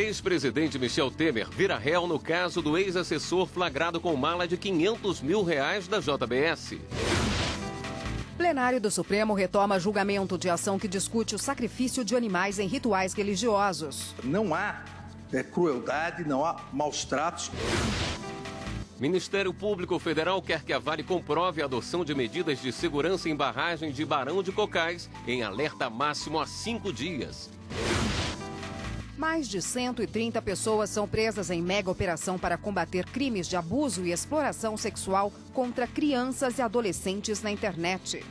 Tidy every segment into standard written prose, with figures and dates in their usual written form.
Ex-presidente Michel Temer vira réu no caso do ex-assessor flagrado com mala de R$500 mil da JBS. Plenário do Supremo retoma julgamento de ação que discute o sacrifício de animais em rituais religiosos. Não há crueldade, não há maus tratos. Ministério Público Federal quer que a Vale comprove a adoção de medidas de segurança em barragem de Barão de Cocais em alerta máximo a 5 dias. Mais de 130 pessoas são presas em mega operação para combater crimes de abuso e exploração sexual contra crianças e adolescentes na internet.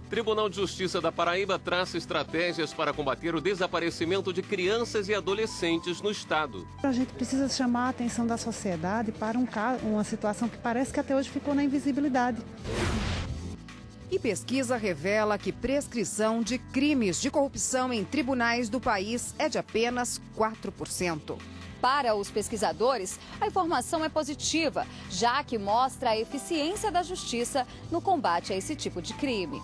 Tribunal de Justiça da Paraíba traça estratégias para combater o desaparecimento de crianças e adolescentes no estado. A gente precisa chamar a atenção da sociedade para uma situação que parece que até hoje ficou na invisibilidade. E pesquisa revela que prescrição de crimes de corrupção em tribunais do país é de apenas 4%. Para os pesquisadores, a informação é positiva, já que mostra a eficiência da justiça no combate a esse tipo de crime.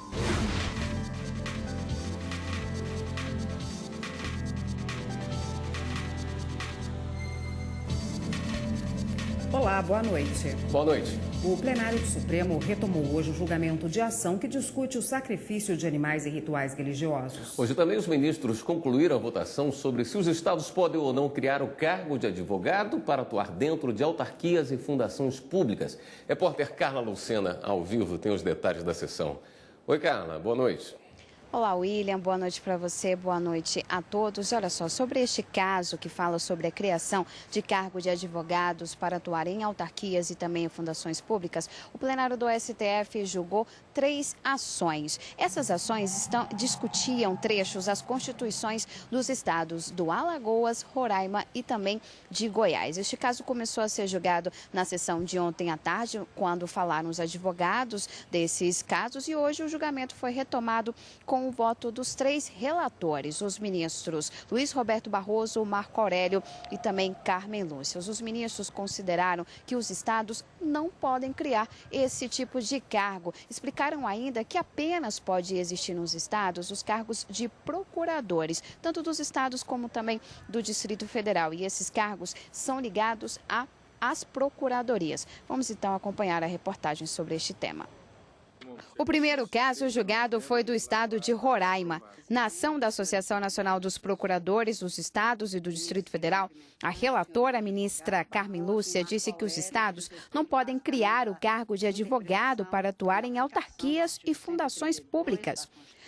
Olá, boa noite. Boa noite. O plenário do Supremo retomou hoje o julgamento de ação que discute o sacrifício de animais em rituais religiosos. Hoje também os ministros concluíram a votação sobre se os estados podem ou não criar o cargo de advogado para atuar dentro de autarquias e fundações públicas. Repórter Carla Lucena, ao vivo, tem os detalhes da sessão. Oi, Carla, boa noite. Olá, William. Boa noite para você, boa noite a todos. Olha só, sobre este caso que fala sobre a criação de cargo de advogados para atuar em autarquias e também em fundações públicas, o plenário do STF julgou 3 ações. Essas ações discutiam trechos das constituições dos estados do Alagoas, Roraima e também de Goiás. Este caso começou a ser julgado na sessão de ontem à tarde, quando falaram os advogados desses casos, e hoje o julgamento foi retomado com o voto dos 3 relatores, os ministros Luiz Roberto Barroso, Marco Aurélio e também Carmen Lúcia. Os ministros consideraram que os estados não podem criar esse tipo de cargo. Explicaram ainda que apenas pode existir nos estados os cargos de procuradores, tanto dos estados como também do Distrito Federal. E esses cargos são ligados às procuradorias. Vamos então acompanhar a reportagem sobre este tema. O primeiro caso julgado foi do estado de Roraima. Na ação da Associação Nacional dos Procuradores dos Estados e do Distrito Federal, a relatora, a ministra Carmen Lúcia, disse que os estados não podem criar o cargo de advogado para atuar em autarquias e fundações públicas.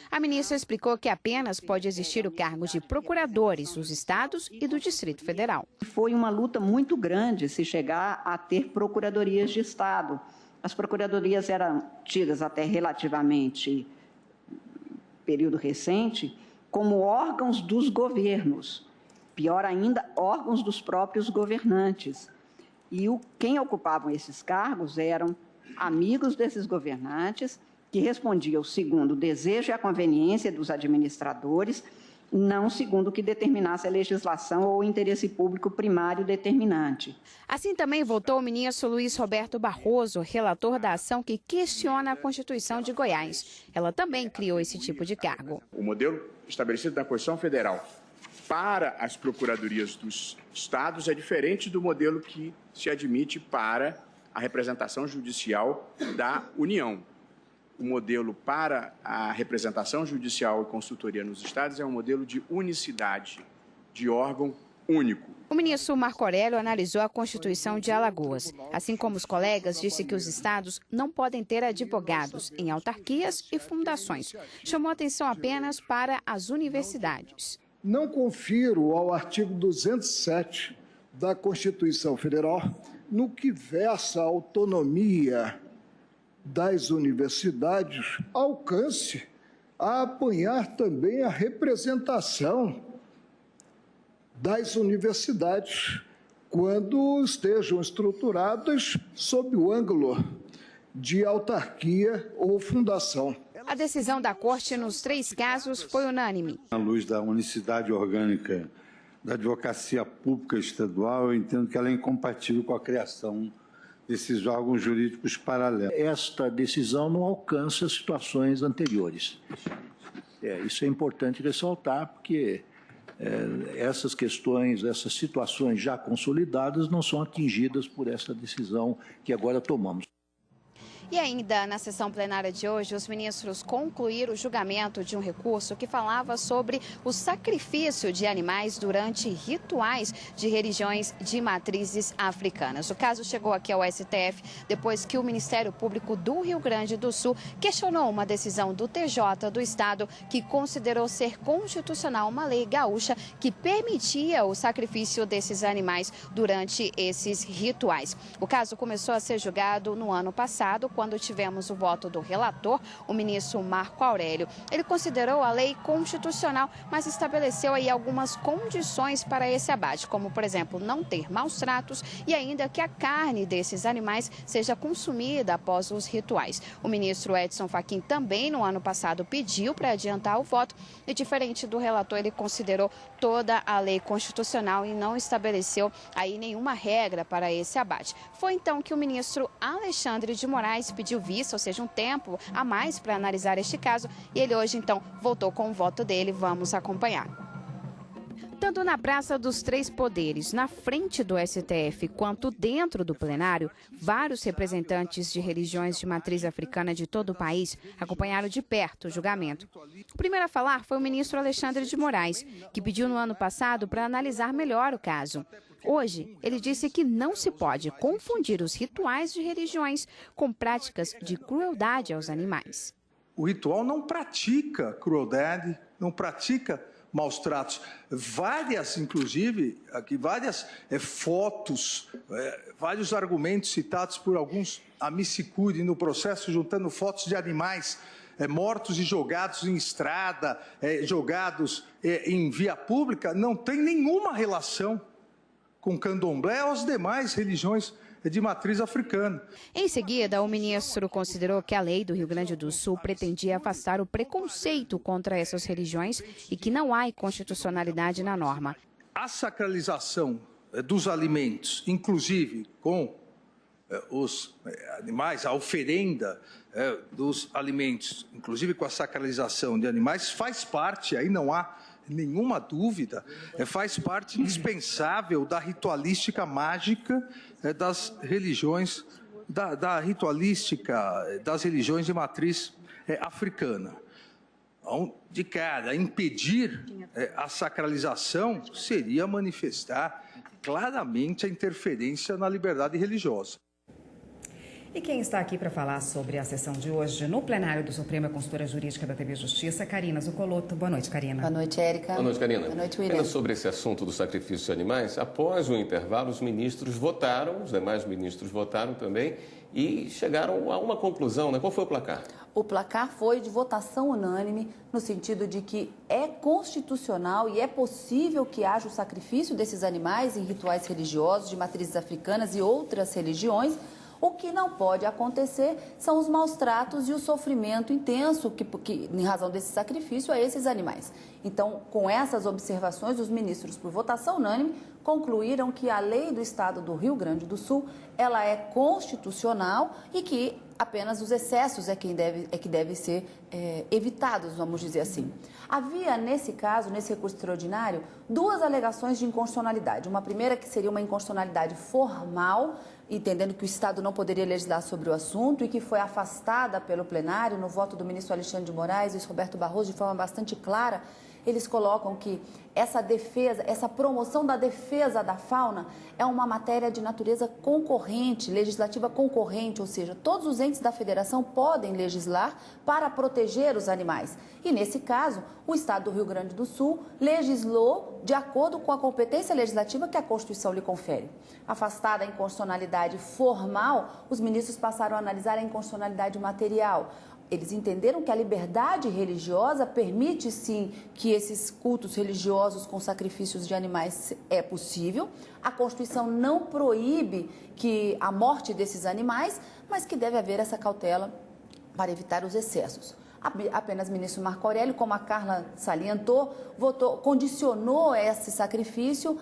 A ministra explicou que apenas pode existir o cargo de procuradores dos estados e do Distrito Federal. Foi uma luta muito grande se chegar a ter procuradorias de estado. As procuradorias eram tidas até relativamente período recente como órgãos dos governos, pior ainda, órgãos dos próprios governantes. E quem ocupavam esses cargos eram amigos desses governantes, que respondiam segundo o desejo e a conveniência dos administradores, não segundo o que determinasse a legislação ou o interesse público primário determinante. Assim também votou o ministro Luiz Roberto Barroso, relator da ação que questiona a Constituição de Goiás. Ela também criou esse tipo de cargo. O modelo estabelecido na Constituição Federal para as procuradorias dos estados é diferente do modelo que se admite para a representação judicial da União. O modelo para a representação judicial e consultoria nos estados é um modelo de unicidade, de órgão único. O ministro Marco Aurélio analisou a Constituição de Alagoas. Assim como os colegas, disse que os estados não podem ter advogados em autarquias e fundações. Chamou atenção apenas para as universidades. Não confiro ao artigo 207 da Constituição Federal no que versa a autonomia das universidades alcance a apanhar também a representação das universidades quando estejam estruturadas sob o ângulo de autarquia ou fundação. A decisão da Corte nos 3 casos foi unânime. À luz da unicidade orgânica da advocacia pública estadual, eu entendo que ela é incompatível com a criação desses órgãos jurídicos paralelos. Esta decisão não alcança situações anteriores. Isso é importante ressaltar, porque essas questões, essas situações já consolidadas não são atingidas por essa decisão que agora tomamos. E ainda na sessão plenária de hoje, os ministros concluíram o julgamento de um recurso que falava sobre o sacrifício de animais durante rituais de religiões de matrizes africanas. O caso chegou aqui ao STF depois que o Ministério Público do Rio Grande do Sul questionou uma decisão do TJ do Estado que considerou ser constitucional uma lei gaúcha que permitia o sacrifício desses animais durante esses rituais. O caso começou a ser julgado no ano passado, quando tivemos o voto do relator, o ministro Marco Aurélio. Ele considerou a lei constitucional, mas estabeleceu aí algumas condições para esse abate, como, por exemplo, não ter maus tratos e ainda que a carne desses animais seja consumida após os rituais. O ministro Edson Fachin também, no ano passado, pediu para adiantar o voto e, diferente do relator, ele considerou toda a lei constitucional e não estabeleceu aí nenhuma regra para esse abate. Foi então que o ministro Alexandre de Moraes pediu vista, ou seja, um tempo a mais para analisar este caso, e ele hoje então voltou com o voto dele. Vamos acompanhar. Tanto na Praça dos Três Poderes, na frente do STF, quanto dentro do plenário, vários representantes de religiões de matriz africana de todo o país acompanharam de perto o julgamento. O primeiro a falar foi o ministro Alexandre de Moraes, que pediu no ano passado para analisar melhor o caso. Hoje, ele disse que não se pode confundir os rituais de religiões com práticas de crueldade aos animais. O ritual não pratica crueldade, não pratica maus tratos. Várias, inclusive, aqui várias fotos, vários argumentos citados por alguns amicicuri no processo, juntando fotos de animais mortos e jogados em estrada, jogados em via pública, não tem nenhuma relação com candomblé ou as demais religiões de matriz africana. Em seguida, o ministro considerou que a lei do Rio Grande do Sul pretendia afastar o preconceito contra essas religiões e que não há inconstitucionalidade na norma. A sacralização dos alimentos, inclusive com os animais, a oferenda dos alimentos, inclusive com a sacralização de animais, faz parte, aí não há nenhuma dúvida, faz parte indispensável da ritualística mágica das religiões, da ritualística das religiões de matriz africana. De cara, impedir a sacralização seria manifestar claramente a interferência na liberdade religiosa. E quem está aqui para falar sobre a sessão de hoje no plenário do Supremo é a consultora jurídica da TV Justiça, Karina Zucolotto. Boa noite, Karina. Boa noite, Érica. Boa noite, Karina. Boa noite, William. Ainda sobre esse assunto do sacrifício de animais, após o intervalo, os ministros votaram, os demais ministros votaram também e chegaram a uma conclusão, né? Qual foi o placar? O placar foi de votação unânime, no sentido de que é constitucional e é possível que haja o sacrifício desses animais em rituais religiosos de matrizes africanas e outras religiões. O que não pode acontecer são os maus tratos e o sofrimento intenso que em razão desse sacrifício a esses animais. Então, com essas observações, os ministros, por votação unânime, concluíram que a lei do Estado do Rio Grande do Sul ela é constitucional e que apenas os excessos é que devem ser evitados, vamos dizer assim. Havia, nesse caso, nesse recurso extraordinário, duas alegações de inconstitucionalidade. Uma primeira que seria uma inconstitucionalidade formal, entendendo que o Estado não poderia legislar sobre o assunto e que foi afastada pelo plenário no voto do ministro Alexandre de Moraes e Roberto Barroso de forma bastante clara. Eles colocam que essa defesa, essa promoção da defesa da fauna é uma matéria de natureza concorrente, legislativa concorrente, ou seja, todos os entes da federação podem legislar para proteger os animais. E nesse caso, o Estado do Rio Grande do Sul legislou de acordo com a competência legislativa que a Constituição lhe confere. Afastada a inconstitucionalidade formal, os ministros passaram a analisar a inconstitucionalidade material. Eles entenderam que a liberdade religiosa permite, sim, que esses cultos religiosos com sacrifícios de animais é possível. A Constituição não proíbe que a morte desses animais, mas que deve haver essa cautela para evitar os excessos. apenas o ministro Marco Aurélio, como a Carla salientou, condicionou esse sacrifício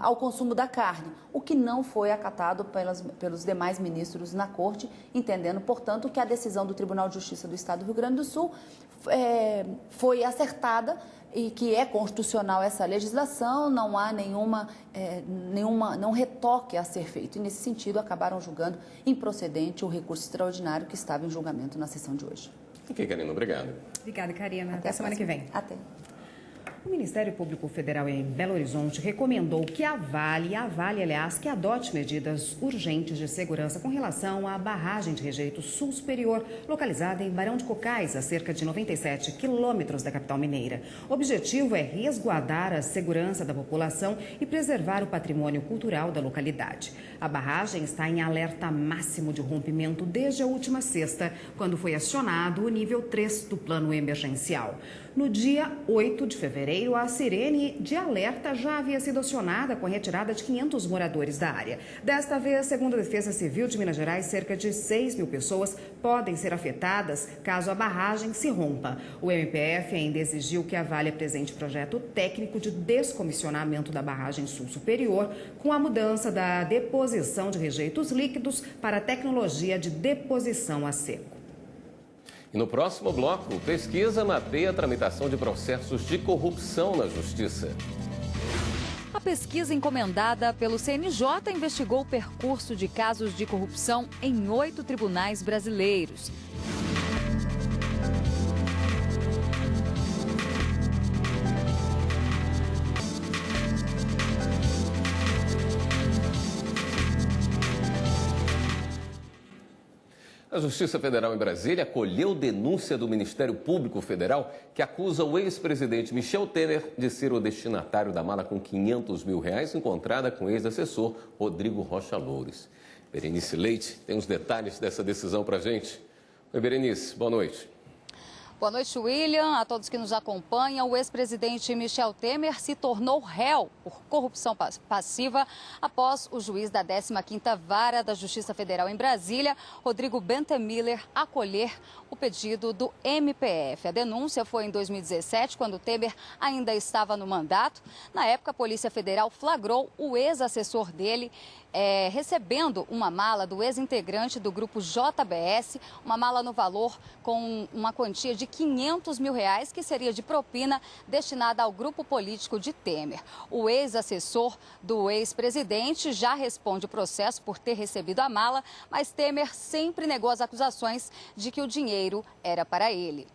ao consumo da carne, o que não foi acatado pelos demais ministros na corte, entendendo, portanto, que a decisão do Tribunal de Justiça do Estado do Rio Grande do Sul foi acertada e que é constitucional essa legislação, não há nenhum retoque a ser feito. E, nesse sentido, acabaram julgando improcedente o recurso extraordinário que estava em julgamento na sessão de hoje. Ok, Karina, obrigado. Obrigada, Karina. Até a semana que vem. Até. O Ministério Público Federal em Belo Horizonte recomendou que avale, que adote medidas urgentes de segurança com relação à barragem de rejeito Sul Superior, localizada em Barão de Cocais, a cerca de 97 quilômetros da capital mineira. O objetivo é resguardar a segurança da população e preservar o patrimônio cultural da localidade. A barragem está em alerta máximo de rompimento desde a última sexta, quando foi acionado o nível 3 do plano emergencial. No dia 8 de fevereiro, a sirene de alerta já havia sido acionada com a retirada de 500 moradores da área. Desta vez, segundo a Defesa Civil de Minas Gerais, cerca de 6.000 pessoas podem ser afetadas caso a barragem se rompa. O MPF ainda exigiu que a Vale apresente projeto técnico de descomissionamento da barragem Sul Superior, com a mudança da deposição de rejeitos líquidos para a tecnologia de deposição a seco. E no próximo bloco, pesquisa mapeia a tramitação de processos de corrupção na Justiça. A pesquisa encomendada pelo CNJ investigou o percurso de casos de corrupção em 8 tribunais brasileiros. A Justiça Federal em Brasília acolheu denúncia do Ministério Público Federal que acusa o ex-presidente Michel Temer de ser o destinatário da mala com R$500 mil encontrada com o ex-assessor Rodrigo Rocha Loures. Berenice Leite tem os detalhes dessa decisão para a gente. Oi, Berenice, boa noite. Boa noite, William. A todos que nos acompanham, o ex-presidente Michel Temer se tornou réu por corrupção passiva após o juiz da 15ª Vara da Justiça Federal em Brasília, Rodrigo Bentemiller, acolher o pedido do MPF. A denúncia foi em 2017, quando Temer ainda estava no mandato. Na época, a Polícia Federal flagrou o ex-assessor dele recebendo uma mala do ex-integrante do grupo JBS, uma mala no valor com uma quantia de R$500 mil, que seria de propina destinada ao grupo político de Temer. O ex-assessor do ex-presidente já responde o processo por ter recebido a mala, mas Temer sempre negou as acusações de que o dinheiro era para ele.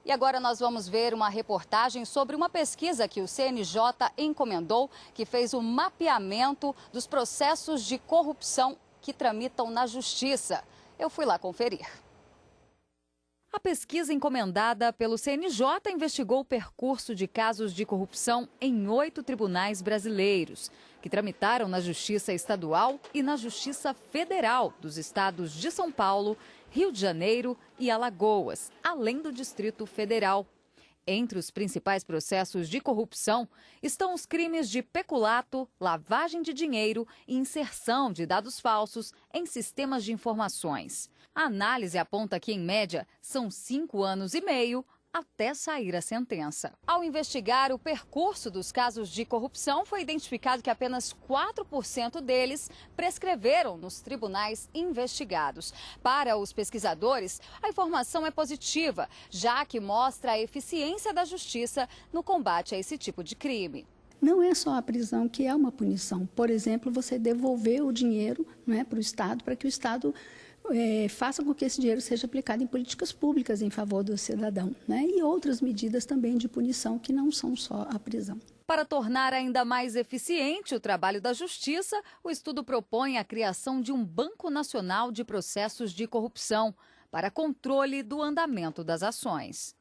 E agora nós vamos ver uma reportagem sobre uma pesquisa que o CNJ encomendou, que fez o mapeamento dos processos de corrupção que tramitam na Justiça. Eu fui lá conferir. A pesquisa encomendada pelo CNJ investigou o percurso de casos de corrupção em 8 tribunais brasileiros, que tramitaram na Justiça Estadual e na Justiça Federal dos estados de São Paulo, Rio de Janeiro e Alagoas, além do Distrito Federal. Entre os principais processos de corrupção estão os crimes de peculato, lavagem de dinheiro e inserção de dados falsos em sistemas de informações. A análise aponta que, em média, são 5 anos e meio até sair a sentença. Ao investigar o percurso dos casos de corrupção, foi identificado que apenas 4% deles prescreveram nos tribunais investigados. Para os pesquisadores, a informação é positiva, já que mostra a eficiência da justiça no combate a esse tipo de crime. Não é só a prisão que é uma punição. Por exemplo, você devolver o dinheiro, para o Estado, para que o Estado faça com que esse dinheiro seja aplicado em políticas públicas em favor do cidadão, e outras medidas também de punição que não são só a prisão. Para tornar ainda mais eficiente o trabalho da Justiça, o estudo propõe a criação de um Banco Nacional de Processos de Corrupção para controle do andamento das ações.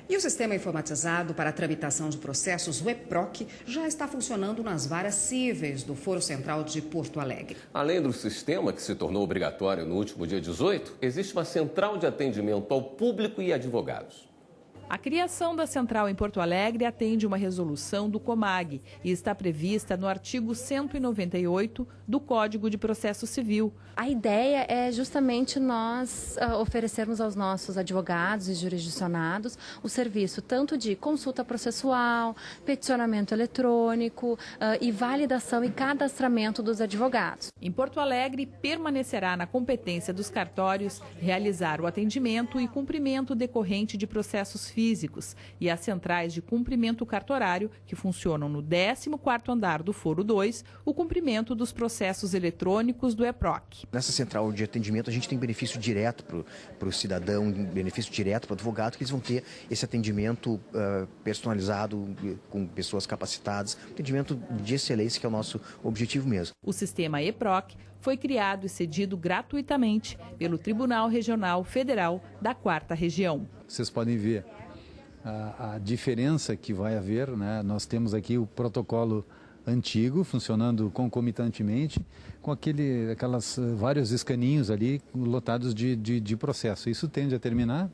E o Sistema Informatizado para a Tramitação de Processos, o EPROC, já está funcionando nas varas cíveis do Foro Central de Porto Alegre. Além do sistema, que se tornou obrigatório no último dia 18, existe uma central de atendimento ao público e advogados. A criação da central em Porto Alegre atende uma resolução do COMAG e está prevista no artigo 198 do Código de Processo Civil. A ideia é justamente nós oferecermos aos nossos advogados e jurisdicionados o serviço tanto de consulta processual, peticionamento eletrônico e validação e cadastramento dos advogados. Em Porto Alegre, permanecerá na competência dos cartórios realizar o atendimento e cumprimento decorrente de processos físicos e as centrais de cumprimento cartorário, que funcionam no 14º andar do Foro 2, o cumprimento dos processos eletrônicos do EPROC. Nessa central de atendimento, a gente tem benefício direto para o cidadão, benefício direto para o advogado, que eles vão ter esse atendimento personalizado com pessoas capacitadas, atendimento de excelência, que é o nosso objetivo mesmo. O sistema EPROC foi criado e cedido gratuitamente pelo Tribunal Regional Federal da 4ª Região. Vocês podem ver a diferença que vai haver, né? Nós temos aqui o protocolo antigo funcionando concomitantemente com aquelas vários escaninhos ali lotados de processo. Isso tende a terminar,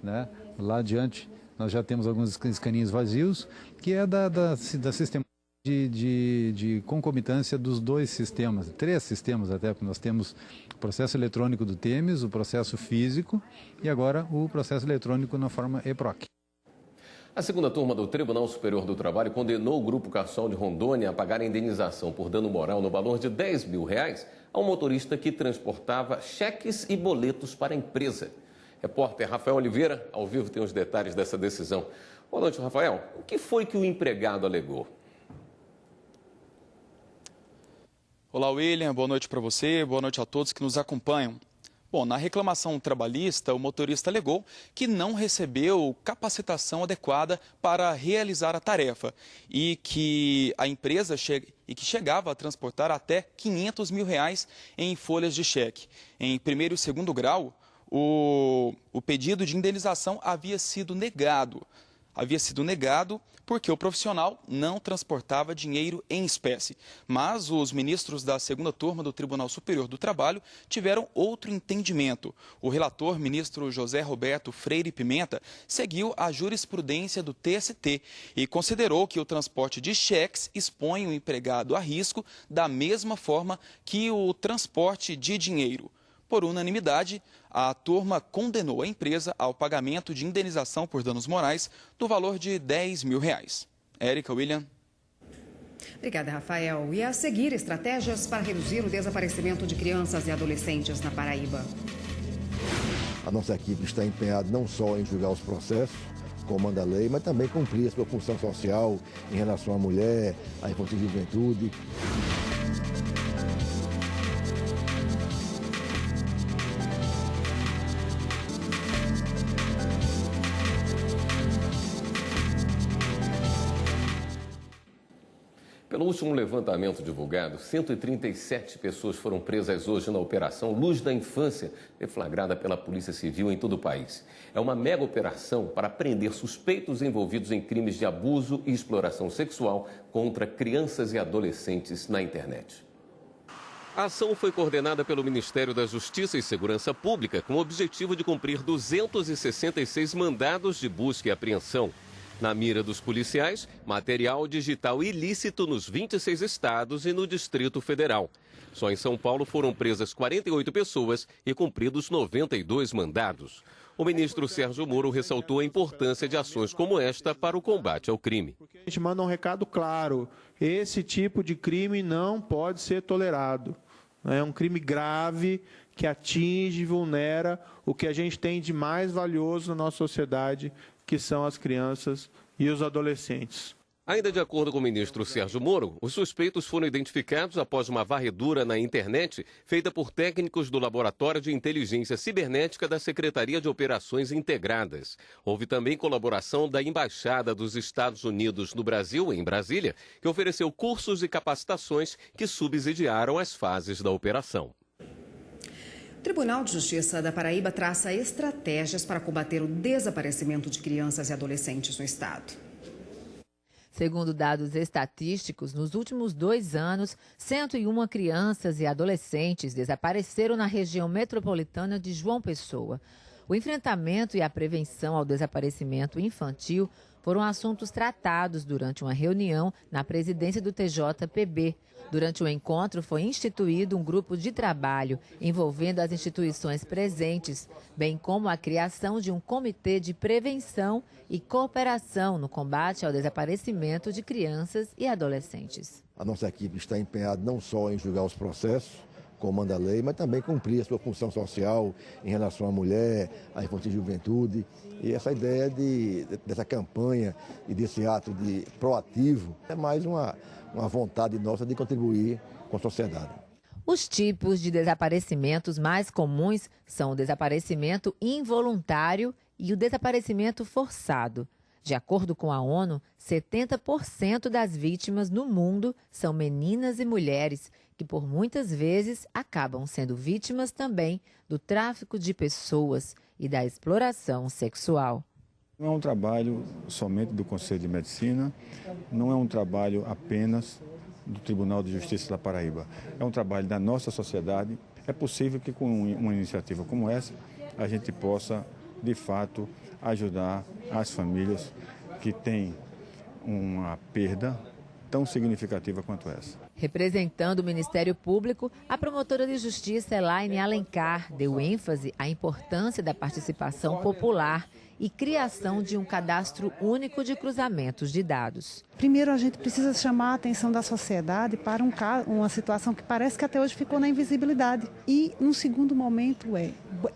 né? Lá adiante nós já temos alguns escaninhos vazios, que é da sistema de concomitância dos dois sistemas, 3 sistemas até, porque nós temos o processo eletrônico do Temes, o processo físico e agora o processo eletrônico na forma EPROC. A segunda turma do Tribunal Superior do Trabalho condenou o Grupo Carsol de Rondônia a pagar a indenização por dano moral no valor de R$10 mil a um motorista que transportava cheques e boletos para a empresa. Repórter Rafael Oliveira, ao vivo, tem os detalhes dessa decisão. Boa noite, Rafael. O que foi que o empregado alegou? Olá, William. Boa noite para você, boa noite a todos que nos acompanham. Bom, na reclamação trabalhista, o motorista alegou que não recebeu capacitação adequada para realizar a tarefa e que a empresa chegava a transportar até R$500 mil em folhas de cheque. Em primeiro e segundo grau, o pedido de indenização havia sido negado. Porque o profissional não transportava dinheiro em espécie. Mas os ministros da segunda turma do Tribunal Superior do Trabalho tiveram outro entendimento. O relator, ministro José Roberto Freire Pimenta, seguiu a jurisprudência do TST e considerou que o transporte de cheques expõe o empregado a risco da mesma forma que o transporte de dinheiro. Por unanimidade, a turma condenou a empresa ao pagamento de indenização por danos morais do valor de R$10 mil. Érica, William. Obrigada, Rafael. E a seguir, estratégias para reduzir o desaparecimento de crianças e adolescentes na Paraíba. A nossa equipe está empenhada não só em julgar os processos, como manda a lei, mas também cumprir a sua função social em relação à mulher, à infância e juventude. Pelo último levantamento divulgado, 137 pessoas foram presas hoje na Operação Luz da Infância, deflagrada pela Polícia Civil em todo o país. É uma mega operação para prender suspeitos envolvidos em crimes de abuso e exploração sexual contra crianças e adolescentes na internet. A ação foi coordenada pelo Ministério da Justiça e Segurança Pública com o objetivo de cumprir 266 mandados de busca e apreensão. Na mira dos policiais, material digital ilícito nos 26 estados e no Distrito Federal. Só em São Paulo foram presas 48 pessoas e cumpridos 92 mandados. O ministro Sérgio Moro ressaltou a importância de ações como esta para o combate ao crime. A gente manda um recado claro: esse tipo de crime não pode ser tolerado. É um crime grave que atinge e vulnera o que a gente tem de mais valioso na nossa sociedade, que são as crianças e os adolescentes. Ainda de acordo com o ministro Sérgio Moro, os suspeitos foram identificados após uma varredura na internet feita por técnicos do Laboratório de Inteligência Cibernética da Secretaria de Operações Integradas. Houve também colaboração da Embaixada dos Estados Unidos no Brasil, em Brasília, que ofereceu cursos e capacitações que subsidiaram as fases da operação. O Tribunal de Justiça da Paraíba traça estratégias para combater o desaparecimento de crianças e adolescentes no estado. Segundo dados estatísticos, nos últimos 2 anos, 101 crianças e adolescentes desapareceram na região metropolitana de João Pessoa. O enfrentamento e a prevenção ao desaparecimento infantil foram assuntos tratados durante uma reunião na presidência do TJPB. Durante o encontro, foi instituído um grupo de trabalho envolvendo as instituições presentes, bem como a criação de um comitê de prevenção e cooperação no combate ao desaparecimento de crianças e adolescentes. A nossa equipe está empenhada não só em julgar os processos, como manda a lei, mas também cumprir a sua função social em relação à mulher, à infância e juventude. E essa ideia dessa campanha e desse ato proativo é mais uma vontade nossa de contribuir com a sociedade. Os tipos de desaparecimentos mais comuns são o desaparecimento involuntário e o desaparecimento forçado. De acordo com a ONU, 70% das vítimas no mundo são meninas e mulheres, que por muitas vezes acabam sendo vítimas também do tráfico de pessoas e da exploração sexual. Não é um trabalho somente do Conselho de Medicina, não é um trabalho apenas do Tribunal de Justiça da Paraíba. É um trabalho da nossa sociedade. É possível que com uma iniciativa como essa a gente possa, de fato, ajudar as famílias que têm uma perda tão significativa quanto essa. Representando o Ministério Público, a promotora de justiça Elaine Alencar deu ênfase à importância da participação popular e criação de um cadastro único de cruzamentos de dados. Primeiro, a gente precisa chamar a atenção da sociedade para uma situação que parece que até hoje ficou na invisibilidade. E, num segundo momento,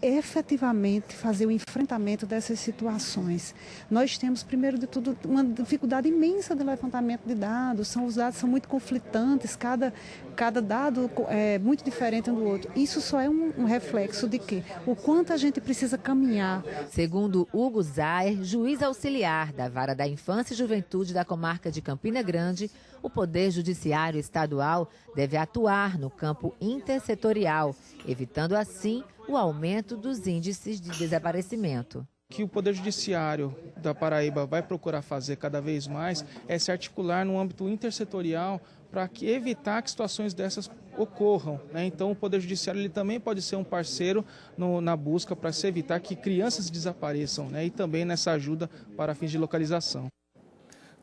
efetivamente fazer o enfrentamento dessas situações. Nós temos, primeiro de tudo, uma dificuldade imensa de levantamento de dados. Os dados são muito conflitantes, cada dado é muito diferente um do outro. Isso só é um reflexo de quê? O quanto a gente precisa caminhar. Segundo Hugo Zaer, juiz auxiliar da Vara da Infância e Juventude da comarca de Campina Grande, o Poder Judiciário Estadual deve atuar no campo intersetorial, evitando assim o aumento dos índices de desaparecimento. O que o Poder Judiciário da Paraíba vai procurar fazer cada vez mais é se articular no âmbito intersetorial para evitar que situações dessas ocorram, né? Então o Poder Judiciário ele também pode ser um parceiro na busca para se evitar que crianças desapareçam, né? E também nessa ajuda para fins de localização.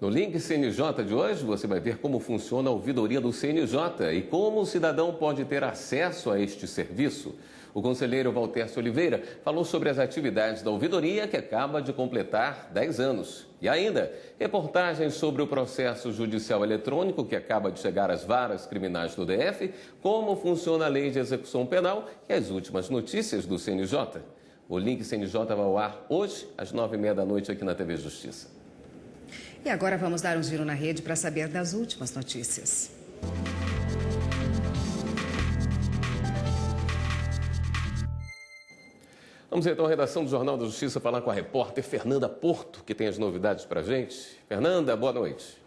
No Link CNJ de hoje, você vai ver como funciona a ouvidoria do CNJ e como o cidadão pode ter acesso a este serviço. O conselheiro Valtércio Oliveira falou sobre as atividades da ouvidoria, que acaba de completar 10 anos. E ainda, reportagens sobre o processo judicial eletrônico, que acaba de chegar às varas criminais do DF, como funciona a lei de execução penal e as últimas notícias do CNJ. O Link CNJ vai ao ar hoje, às 9h30 da noite, aqui na TV Justiça. E agora vamos dar um giro na rede para saber das últimas notícias. Vamos então à redação do Jornal da Justiça falar com a repórter Fernanda Porto, que tem as novidades para a gente. Fernanda, boa noite.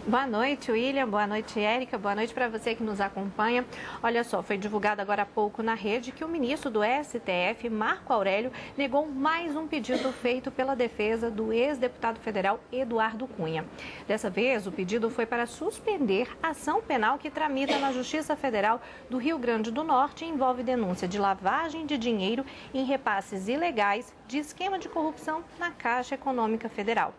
Boa noite, William. Boa noite, Érica. Boa noite para você que nos acompanha. Olha só, foi divulgado agora há pouco na rede que o ministro do STF, Marco Aurélio, negou mais um pedido feito pela defesa do ex-deputado federal Eduardo Cunha. Dessa vez, o pedido foi para suspender a ação penal que tramita na Justiça Federal do Rio Grande do Norte e envolve denúncia de lavagem de dinheiro em repasses ilegais de esquema de corrupção na Caixa Econômica Federal.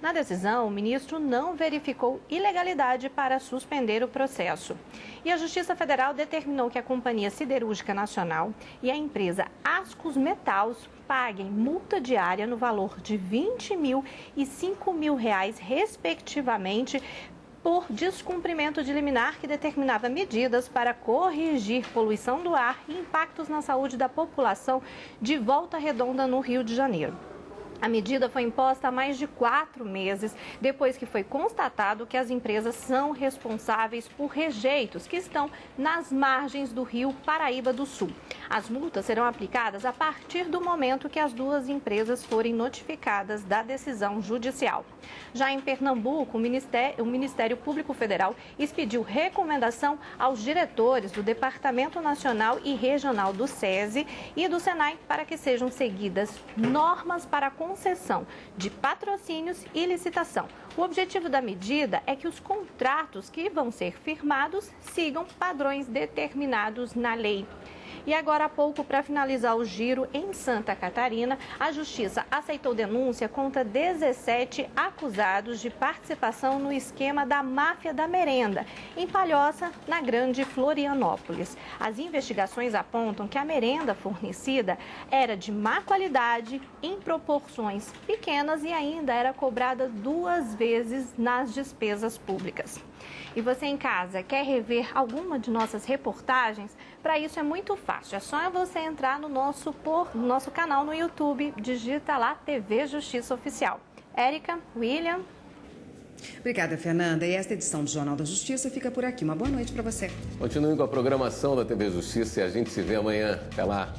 Na decisão, o ministro não verificou ilegalidade para suspender o processo. E a Justiça Federal determinou que a Companhia Siderúrgica Nacional e a empresa Ascos Metals paguem multa diária no valor de R$20 mil e R$5 mil, respectivamente, por descumprimento de liminar que determinava medidas para corrigir poluição do ar e impactos na saúde da população de Volta Redonda, no Rio de Janeiro. A medida foi imposta há mais de 4 meses, depois que foi constatado que as empresas são responsáveis por rejeitos que estão nas margens do rio Paraíba do Sul. As multas serão aplicadas a partir do momento que as duas empresas forem notificadas da decisão judicial. Já em Pernambuco, o Ministério Público Federal expediu recomendação aos diretores do Departamento Nacional e Regional do SESI e do SENAI para que sejam seguidas normas para a concessão de patrocínios e licitação. O objetivo da medida é que os contratos que vão ser firmados sigam padrões determinados na lei. E agora há pouco, para finalizar o giro, em Santa Catarina, a Justiça aceitou denúncia contra 17 acusados de participação no esquema da máfia da merenda, em Palhoça, na Grande Florianópolis. As investigações apontam que a merenda fornecida era de má qualidade, em proporções pequenas e ainda era cobrada 2 vezes nas despesas públicas. E você em casa quer rever alguma de nossas reportagens? Para isso é muito fácil, é só você entrar no nosso canal no YouTube, digita lá TV Justiça Oficial. Érica, William. Obrigada, Fernanda. E esta edição do Jornal da Justiça fica por aqui. Uma boa noite para você. Continue com a programação da TV Justiça e a gente se vê amanhã. Até lá.